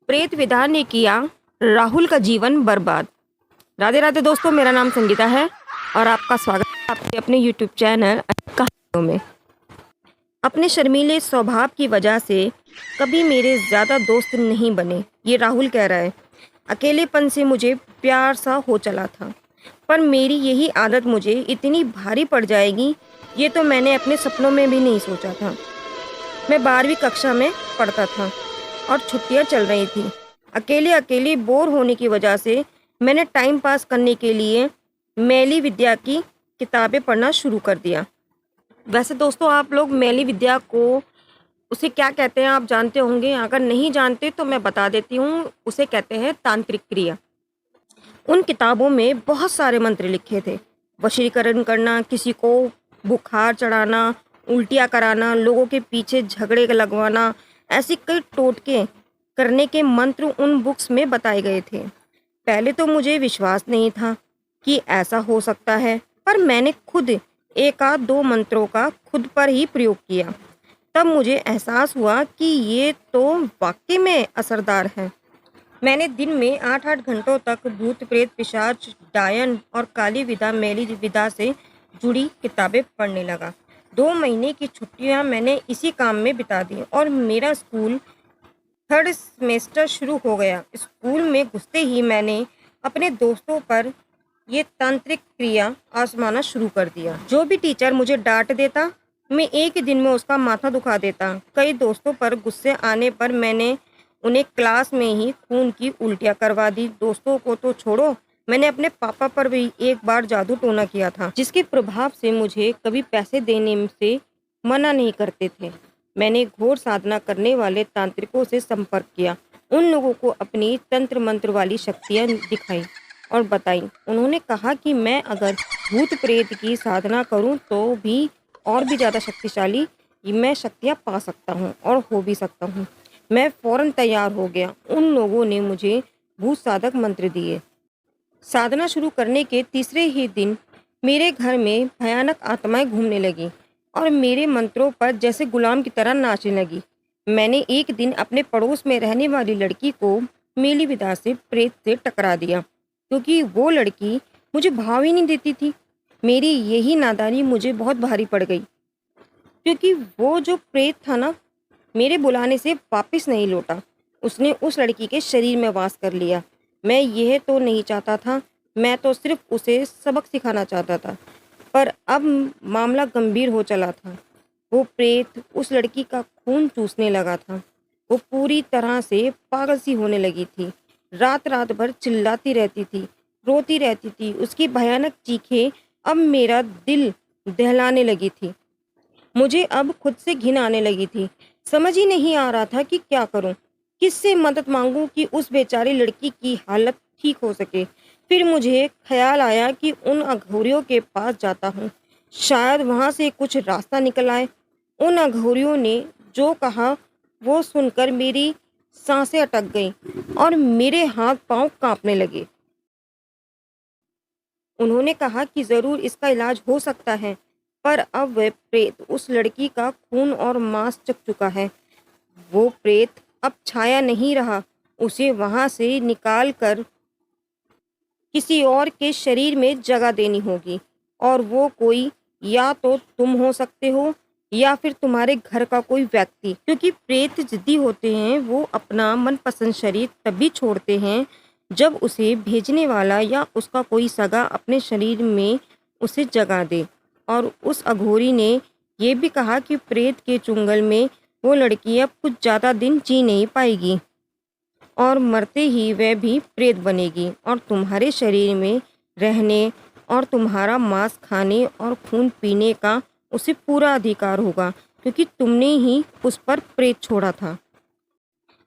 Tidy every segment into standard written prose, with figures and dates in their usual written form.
प्रेत विदा ने किया राहुल का जीवन बर्बाद। राधे राधे दोस्तों, मेरा नाम संगीता है और आपका स्वागत है आपके अपने यूट्यूब चैनल कहानियों में। अपने शर्मीले स्वभाव की वजह से कभी मेरे ज़्यादा दोस्त नहीं बने, ये राहुल कह रहा है। अकेलेपन से मुझे प्यार सा हो चला था, पर मेरी यही आदत मुझे इतनी भारी पड़ जाएगी, ये तो मैंने अपने सपनों में भी नहीं सोचा था। मैं 12वीं कक्षा में पढ़ता था और छुट्टियां चल रही थी। अकेले अकेले बोर होने की वजह से मैंने टाइम पास करने के लिए मैली विद्या की किताबें पढ़ना शुरू कर दिया। वैसे दोस्तों, आप लोग मैली विद्या को उसे क्या कहते हैं आप जानते होंगे। अगर नहीं जानते तो मैं बता देती हूँ, उसे कहते हैं तांत्रिक क्रिया। उन किताबों में बहुत सारे मंत्र लिखे थे। वशीकरण करना, किसी को बुखार चढ़ाना, उल्टियाँ कराना, लोगों के पीछे झगड़े लगवाना, ऐसी कई टोटके करने के मंत्र उन बुक्स में बताए गए थे। पहले तो मुझे विश्वास नहीं था कि ऐसा हो सकता है, पर मैंने खुद एक आध दो मंत्रों का खुद पर ही प्रयोग किया। तब मुझे एहसास हुआ कि ये तो वाकई में असरदार है। मैंने दिन में 8-8 घंटों तक भूत प्रेत पिशाच डायन और काली विदा मैली विदा से जुड़ी किताबें पढ़ने लगा। 2 महीने की छुट्टियां मैंने इसी काम में बिता दी और मेरा स्कूल 3rd सेमेस्टर शुरू हो गया। स्कूल में घुसते ही मैंने अपने दोस्तों पर ये तांत्रिक क्रिया आजमाना शुरू कर दिया। जो भी टीचर मुझे डांट देता, मैं एक ही दिन में उसका माथा दुखा देता। कई दोस्तों पर गुस्से आने पर मैंने उन्हें क्लास में ही खून की उल्टियाँ करवा दी। दोस्तों को तो छोड़ो, मैंने अपने पापा पर भी एक बार जादू टोना किया था, जिसके प्रभाव से मुझे कभी पैसे देने से मना नहीं करते थे। मैंने घोर साधना करने वाले तांत्रिकों से संपर्क किया, उन लोगों को अपनी तंत्र मंत्र वाली शक्तियाँ दिखाई और बताई। उन्होंने कहा कि मैं अगर भूत प्रेत की साधना करूं तो भी और भी ज़्यादा शक्तिशाली मैं शक्तियाँ पा सकता हूं और हो भी सकता हूं। मैं फौरन तैयार हो गया। उन लोगों ने मुझे भूत साधक मंत्र दिए। साधना शुरू करने के तीसरे ही दिन मेरे घर में भयानक आत्माएं घूमने लगी और मेरे मंत्रों पर जैसे गुलाम की तरह नाचने लगी। मैंने एक दिन अपने पड़ोस में रहने वाली लड़की को मेली विदा से प्रेत से टकरा दिया, क्योंकि वो लड़की मुझे भाव ही नहीं देती थी। मेरी यही नादानी मुझे बहुत भारी पड़ गई, क्योंकि वो जो प्रेत था ना, मेरे बुलाने से वापस नहीं लौटा। उसने उस लड़की के शरीर में वास कर लिया। मैं यह तो नहीं चाहता था, मैं तो सिर्फ उसे सबक सिखाना चाहता था। पर अब मामला गंभीर हो चला था। वो प्रेत उस लड़की का खून चूसने लगा था। वो पूरी तरह से पागल सी होने लगी थी। रात रात भर चिल्लाती रहती थी, रोती रहती थी। उसकी भयानक चीखें अब मेरा दिल दहलाने लगी थी। मुझे अब खुद से घिन आने लगी थी। समझ ही नहीं आ रहा था कि क्या करूं, किससे मदद मांगूं कि उस बेचारी लड़की की हालत ठीक हो सके। फिर मुझे ख्याल आया कि उन अघोरियों के पास जाता हूँ, शायद वहाँ से कुछ रास्ता निकल आए। उन अघोरियों ने जो कहा वो सुनकर मेरी सांसें अटक गईं और मेरे हाथ पांव कांपने लगे। उन्होंने कहा कि ज़रूर इसका इलाज हो सकता है, पर अब वह प्रेत उस लड़की का खून और मांस चख चुका है। वो प्रेत अब छाया नहीं रहा। उसे वहां से निकाल कर किसी और के शरीर में जगह देनी होगी, और वो कोई या तो तुम हो सकते हो या फिर तुम्हारे घर का कोई व्यक्ति, क्योंकि प्रेत जिद्दी होते हैं। वो अपना मनपसंद शरीर तभी छोड़ते हैं जब उसे भेजने वाला या उसका कोई सगा अपने शरीर में उसे जगा दे। और उस अघोरी ने यह भी कहा कि प्रेत के चुंगल में वो लड़की अब कुछ ज़्यादा दिन जी नहीं पाएगी और मरते ही वह भी प्रेत बनेगी और तुम्हारे शरीर में रहने और तुम्हारा मांस खाने और खून पीने का उसे पूरा अधिकार होगा, क्योंकि तुमने ही उस पर प्रेत छोड़ा था।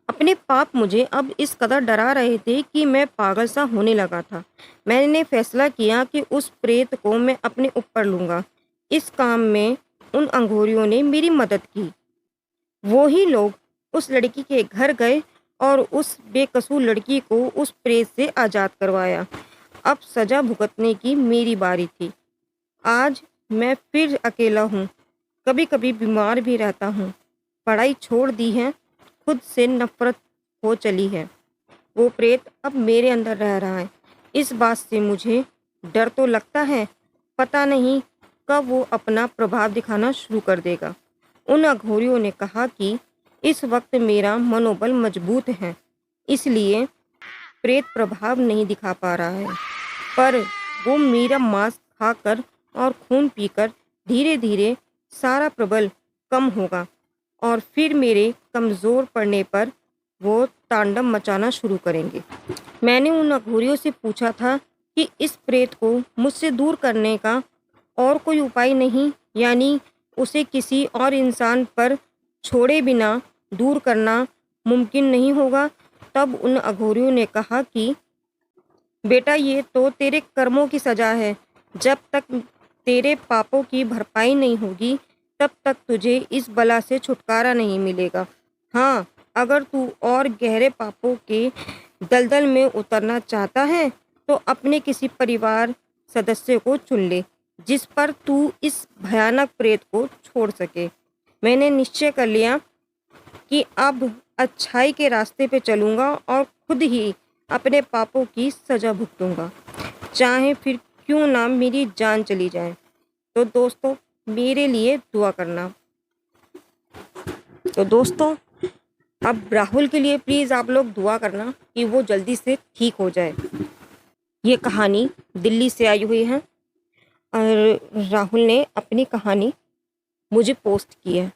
अपने पाप मुझे अब इस कदर डरा रहे थे कि मैं पागल सा होने लगा था। मैंने फैसला किया कि उस प्रेत को मैं अपने ऊपर लूँगा। इस काम में उन अंगूरियों ने मेरी मदद की। वो ही लोग उस लड़की के घर गए और उस बेकसूर लड़की को उस प्रेत से आज़ाद करवाया। अब सज़ा भुगतने की मेरी बारी थी। आज मैं फिर अकेला हूँ, कभी कभी बीमार भी रहता हूँ। पढ़ाई छोड़ दी है, खुद से नफरत हो चली है। वो प्रेत अब मेरे अंदर रह रहा है। इस बात से मुझे डर तो लगता है, पता नहीं कब वो अपना प्रभाव दिखाना शुरू कर देगा। उन अघोरियों ने कहा कि इस वक्त मेरा मनोबल मजबूत है, इसलिए प्रेत प्रभाव नहीं दिखा पा रहा है, पर वो मेरा मांस खाकर और खून पीकर धीरे धीरे सारा प्रबल कम होगा और फिर मेरे कमज़ोर पड़ने पर वो तांडव मचाना शुरू करेंगे। मैंने उन अघोरियों से पूछा था कि इस प्रेत को मुझसे दूर करने का और कोई उपाय नहीं, यानी उसे किसी और इंसान पर छोड़े बिना दूर करना मुमकिन नहीं होगा। तब उन अघोरियों ने कहा कि बेटा, ये तो तेरे कर्मों की सजा है। जब तक तेरे पापों की भरपाई नहीं होगी तब तक तुझे इस बला से छुटकारा नहीं मिलेगा। हाँ, अगर तू और गहरे पापों के दलदल में उतरना चाहता है तो अपने किसी परिवार सदस्य को चुन ले जिस पर तू इस भयानक प्रेत को छोड़ सके। मैंने निश्चय कर लिया कि अब अच्छाई के रास्ते पे चलूँगा और खुद ही अपने पापों की सज़ा भुगतूँगा, चाहे फिर क्यों ना मेरी जान चली जाए। तो दोस्तों, मेरे लिए दुआ करना। तो दोस्तों, अब राहुल के लिए प्लीज़ आप लोग दुआ करना कि वो जल्दी से ठीक हो जाए। ये कहानी दिल्ली से आई हुई है और राहुल ने अपनी कहानी मुझे पोस्ट की है।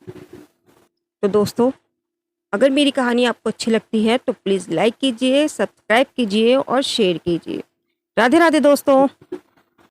तो दोस्तों, अगर मेरी कहानी आपको अच्छी लगती है तो प्लीज़ लाइक कीजिए, सब्सक्राइब कीजिए और शेयर कीजिए। राधे राधे दोस्तों।